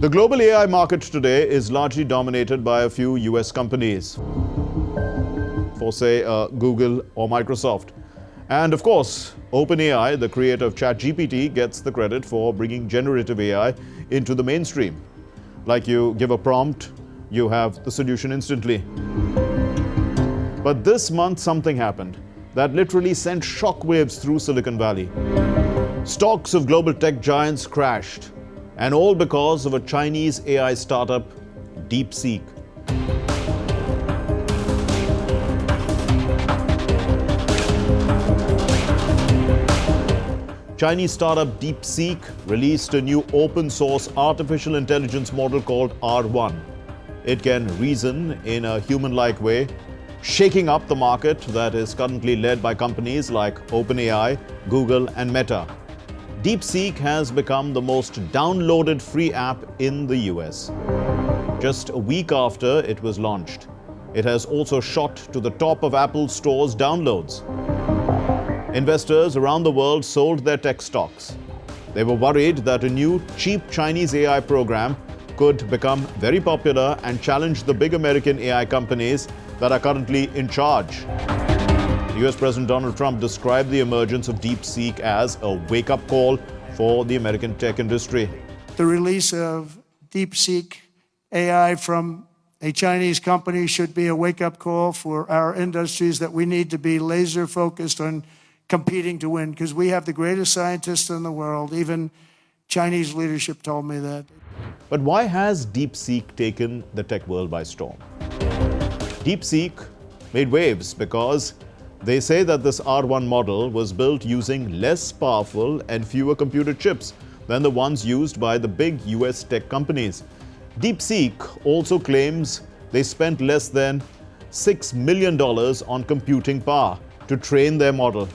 The global AI market today is largely dominated by a few US companies, for say Google or Microsoft. And of course, OpenAI, the creator of ChatGPT, gets the credit for bringing generative AI into the mainstream. Like you give a prompt, you have the solution instantly. But this month something happened that literally sent shockwaves through Silicon Valley. Stocks of global tech giants crashed, and all because of a Chinese AI startup, DeepSeek. Chinese startup DeepSeek released a new open-source artificial intelligence model called R1. It can reason in a human-like way, shaking up the market that is currently led by companies like OpenAI, Google, and Meta. DeepSeek has become the most downloaded free app in the US. Just a week after it was launched, it has also shot to the top of Apple Store's downloads. Investors around the world sold their tech stocks. They were worried that a new, cheap Chinese AI program could become very popular and challenge the big American AI companies that are currently in charge. US President Donald Trump described the emergence of DeepSeek as a wake-up call for the American tech industry. The release of DeepSeek AI from a Chinese company should be a wake-up call for our industries that we need to be laser-focused on competing to win, because we have the greatest scientists in the world. Even Chinese leadership told me that. But why has DeepSeek taken the tech world by storm? DeepSeek made waves because they say that this R1 model was built using less powerful and fewer computer chips than the ones used by the big US tech companies. DeepSeek also claims they spent less than $6 million on computing power to train their model.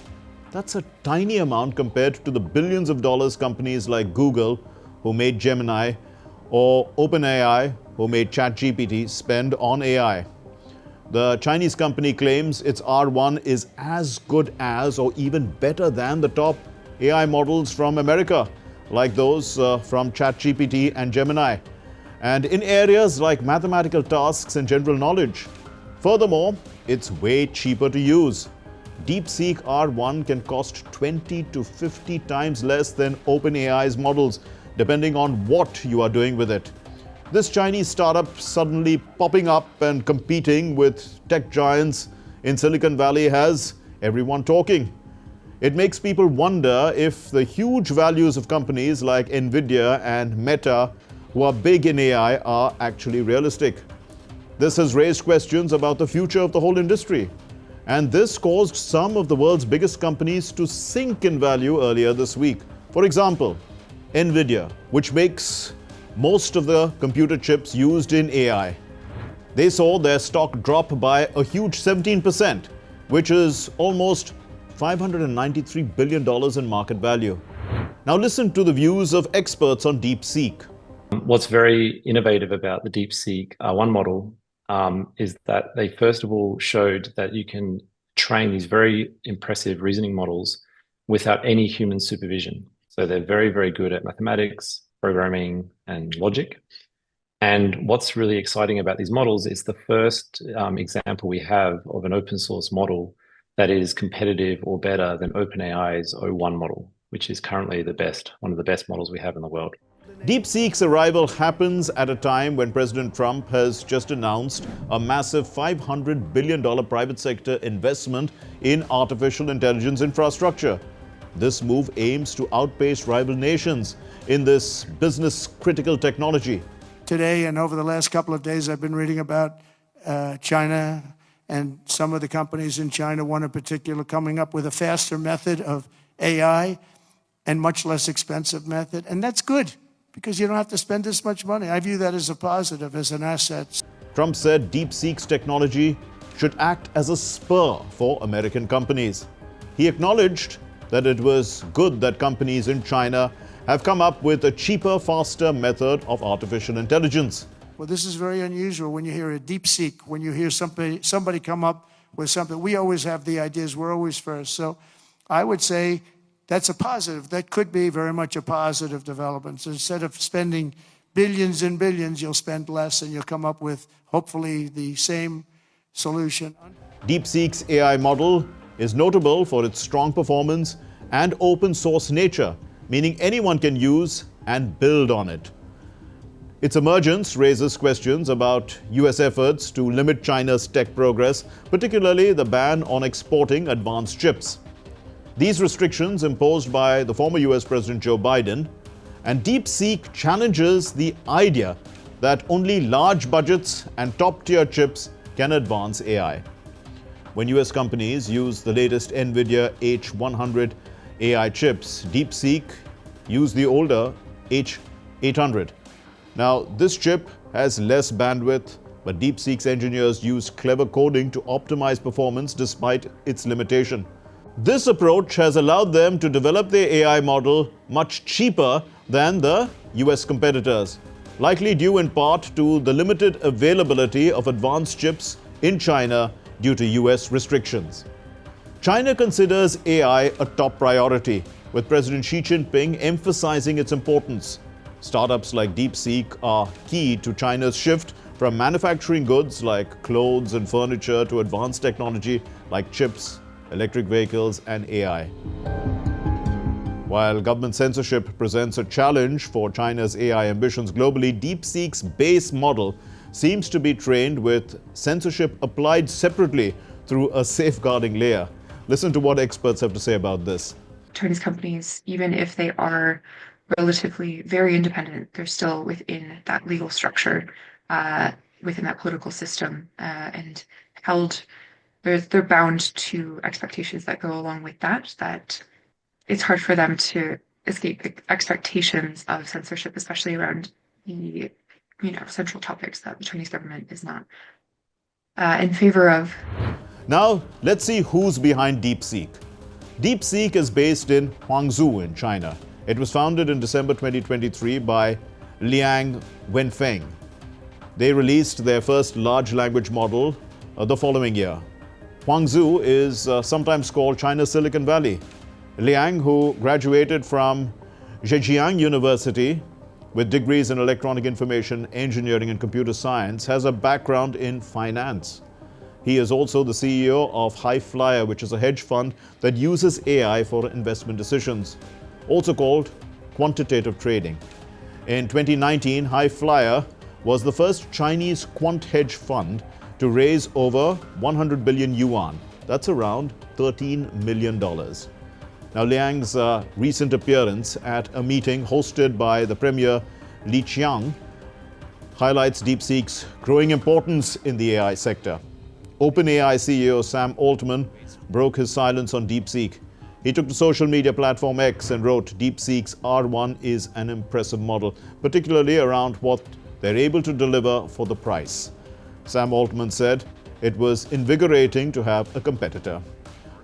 That's a tiny amount compared to the billions of dollars companies like Google, who made Gemini, or OpenAI, who made ChatGPT, spend on AI. The Chinese company claims its R1 is as good as or even better than the top AI models from America, like those from ChatGPT and Gemini, and in areas like mathematical tasks and general knowledge. Furthermore, it's way cheaper to use. DeepSeek R1 can cost 20 to 50 times less than OpenAI's models, depending on what you are doing with it. This Chinese startup suddenly popping up and competing with tech giants in Silicon Valley has everyone talking. It makes people wonder if the huge values of companies like Nvidia and Meta, who are big in AI, are actually realistic. This has raised questions about the future of the whole industry. And this caused some of the world's biggest companies to sink in value earlier this week. For example, Nvidia, which makes most of the computer chips used in AI. They saw their stock drop by a huge 17%, which is almost $593 billion in market value. Now listen to the views of experts on DeepSeek. What's very innovative about the DeepSeek R1 model is that they first of all showed that you can train these very impressive reasoning models without any human supervision. So they're very, very good at mathematics, programming, and logic. And what's really exciting about these models is the first example we have of an open source model that is competitive or better than OpenAI's O1 model, which is currently one of the best models we have in the world. DeepSeek's arrival happens at a time when President Trump has just announced a massive $500 billion private sector investment in artificial intelligence infrastructure. This move aims to outpace rival nations in this business-critical technology. Today and over the last couple of days, I've been reading about China and some of the companies in China, one in particular, coming up with a faster method of AI and much less expensive method. And that's good, because you don't have to spend this much money. I view that as a positive, as an asset. Trump said DeepSeek's technology should act as a spur for American companies. He acknowledged that it was good that companies in China have come up with a cheaper, faster method of artificial intelligence. Well, this is very unusual when you hear a DeepSeek, when you hear somebody come up with something. We always have the ideas, we're always first. So I would say that's a positive. That could be very much a positive development. So instead of spending billions and billions, you'll spend less and you'll come up with, hopefully, the same solution. DeepSeek's AI model is notable for its strong performance and open source nature, meaning anyone can use and build on it. Its emergence raises questions about US efforts to limit China's tech progress, particularly the ban on exporting advanced chips. These restrictions imposed by the former US President Joe Biden, and DeepSeek challenges the idea that only large budgets and top-tier chips can advance AI. When US companies use the latest Nvidia H100 AI chips, DeepSeek use the older H800. Now, this chip has less bandwidth, but DeepSeek's engineers use clever coding to optimize performance despite its limitation. This approach has allowed them to develop their AI model much cheaper than the US competitors, likely due in part to the limited availability of advanced chips in China due to US restrictions. China considers AI a top priority, with President Xi Jinping emphasizing its importance. Startups like DeepSeek are key to China's shift from manufacturing goods like clothes and furniture to advanced technology like chips, electric vehicles, and AI. While government censorship presents a challenge for China's AI ambitions globally, DeepSeek's base model seems to be trained with censorship applied separately through a safeguarding layer. Listen to what experts have to say about this. Chinese companies, even if they are relatively very independent, they're still within that legal structure, within that political system, and held. They're bound to expectations that go along with that. That it's hard for them to escape the expectations of censorship, especially around the central topics that the Chinese government is not in favor of. Now, let's see who's behind DeepSeek. DeepSeek is based in Guangzhou in China. It was founded in December 2023 by Liang Wenfeng. They released their first large language model the following year. Guangzhou is sometimes called China's Silicon Valley. Liang, who graduated from Zhejiang University with degrees in electronic information engineering and computer science, has a background in finance. He is also the CEO of High Flyer, which is a hedge fund that uses AI for investment decisions, also called quantitative trading. In 2019, High Flyer was the first Chinese quant hedge fund to raise over 100 billion yuan. That's around $13 million. Now, Liang's recent appearance at a meeting hosted by the Premier Li Qiang highlights DeepSeek's growing importance in the AI sector. OpenAI CEO Sam Altman broke his silence on DeepSeek. He took to social media platform X and wrote, DeepSeek's R1 is an impressive model, particularly around what they're able to deliver for the price. Sam Altman said it was invigorating to have a competitor.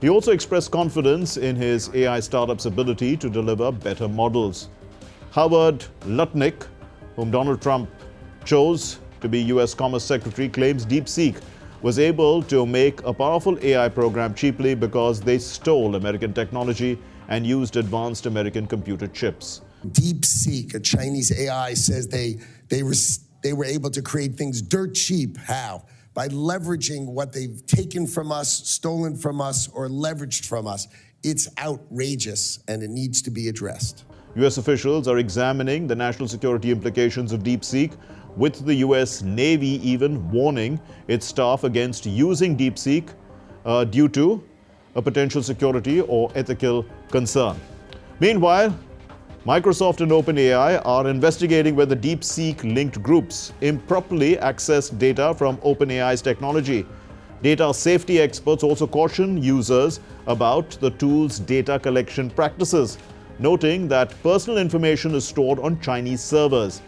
He also expressed confidence in his AI startup's ability to deliver better models. Howard Lutnick, whom Donald Trump chose to be US Commerce Secretary, claims DeepSeek was able to make a powerful AI program cheaply because they stole American technology and used advanced American computer chips. DeepSeek, a Chinese AI, says they were able to create things dirt cheap. How? By leveraging what they've taken from us, stolen from us, or leveraged from us. It's outrageous, and it needs to be addressed. US officials are examining the national security implications of DeepSeek, with the US Navy even warning its staff against using DeepSeek due to a potential security or ethical concern. Meanwhile, Microsoft and OpenAI are investigating whether DeepSeek-linked groups improperly accessed data from OpenAI's technology. Data safety experts also caution users about the tool's data collection practices, noting that personal information is stored on Chinese servers.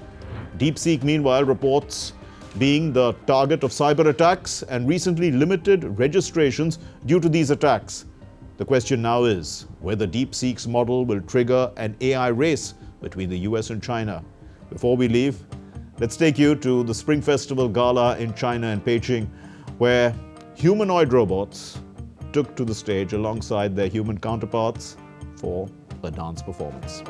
DeepSeek, meanwhile, reports being the target of cyber attacks and recently limited registrations due to these attacks. The question now is whether DeepSeek's model will trigger an AI race between the US and China. Before we leave, let's take you to the Spring Festival Gala in China and Beijing, where humanoid robots took to the stage alongside their human counterparts for a dance performance.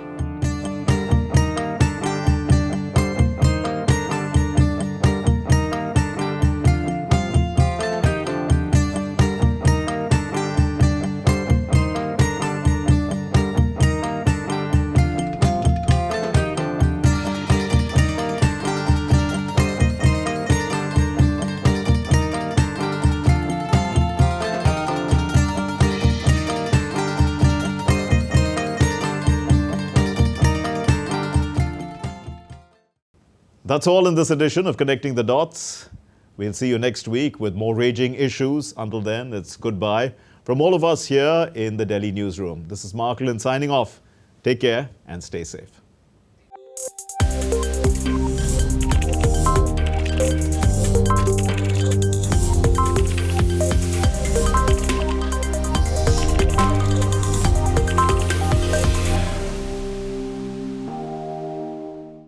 That's all in this edition of Connecting the Dots. We'll see you next week with more raging issues. Until then, it's goodbye from all of us here in the Delhi newsroom. This is Mark Lynn signing off. Take care and stay safe.